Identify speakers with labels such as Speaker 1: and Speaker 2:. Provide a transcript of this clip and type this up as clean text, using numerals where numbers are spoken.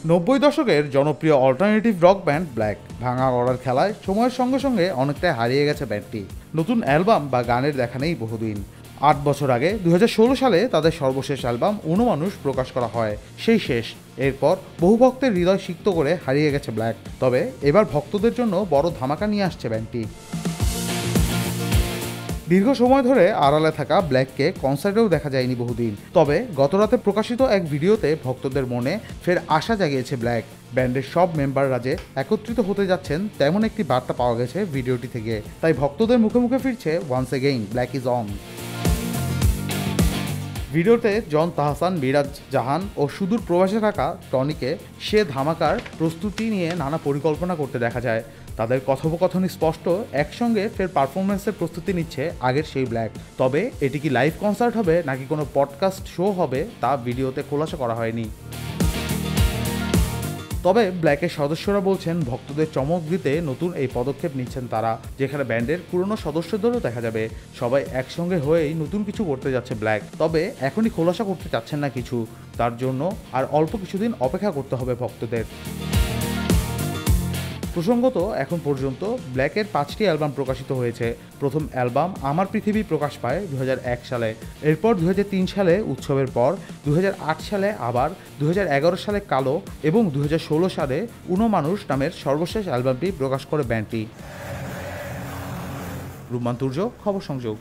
Speaker 1: 90 দশকের জনপ্রিয় alternative rock band black ভাঙা গড়ার খেলায় সময়ের সঙ্গে সঙ্গে অনেকটাই হারিয়ে গেছে ব্যান্ডটি। নতুন অ্যালবাম বা গানের দেখা নেই বহুদিন। 8 বছর আগে 2016 সালে তাদের সর্বশেষ অ্যালবাম অনুমানুষ প্রকাশ করা হয়, সেই শেষ। এরপর বহু ভক্তের হৃদয় সিক্ত করে হারিয়ে গেছে ব্ল্যাক। তবে এবার ভক্তদের জন্য বড় ধামাকা নিয়ে আসছে ব্যান্ডটি। দীর্ঘ সময় ধরে আড়ালে থাকা ব্ল্যাককে কনসার্টেও দেখা যায়নি বহুদিন। তবে গতরাতে প্রকাশিত এক ভিডিওতে ভক্তদের মনে ফের আশা জাগিয়েছে ব্ল্যাক। ব্যান্ডের সব মেম্বাররা যে একত্রিত হতে যাচ্ছেন তেমন একটি বার্তা পাওয়া গেছে ভিডিওটি থেকে। তাই ভক্তদের মুখে মুখে ফিরছে once again black is on. ভিডিওতে জন তাহসান, মিরাজ জাহান ও সুদূর প্রবাসে থাকা টনিকে সে ধামাকার প্রস্তুতি নিয়ে নানা পরিকল্পনা করতে দেখা যায়। তাদের কথোপকথন স্পষ্ট, একসঙ্গে ফের পারফরমেন্সের প্রস্তুতি নিচ্ছে আগের সেই ব্ল্যাক। তবে এটি কি লাইভ কনসার্ট হবে নাকি কোনো পডকাস্ট শো হবে তা ভিডিওতে খোলাসা করা হয়নি। তবে ব্ল্যাকের সদস্যরা বলছেন ভক্তদের চমক দিতে নতুন এই পদক্ষেপ নিচ্ছেন তারা, যেখানে ব্যান্ডের পুরনো সদস্যদেরও দেখা যাবে। সবাই একসঙ্গে হয়েই নতুন কিছু করতে যাচ্ছে ব্ল্যাক। তবে এখনই খোলাসা করতে চাচ্ছেন না কিছু, তার জন্য আর অল্প কিছুদিন অপেক্ষা করতে হবে ভক্তদের। প্রসঙ্গত এখন পর্যন্ত ব্ল্যাকের 5টি অ্যালবাম প্রকাশিত হয়েছে। প্রথম অ্যালবাম আমার পৃথিবী প্রকাশ পায় 2001 সালে। এরপর 2003 সালে উৎসবের পর, 2008 সালে আবার, 2011 সালে কালো এবং 2016 সালে উনমানুষ নামের সর্বশেষ অ্যালবামটি প্রকাশ করে ব্যান্ডটি। রুমান তুর্য, খবর সংযোগ।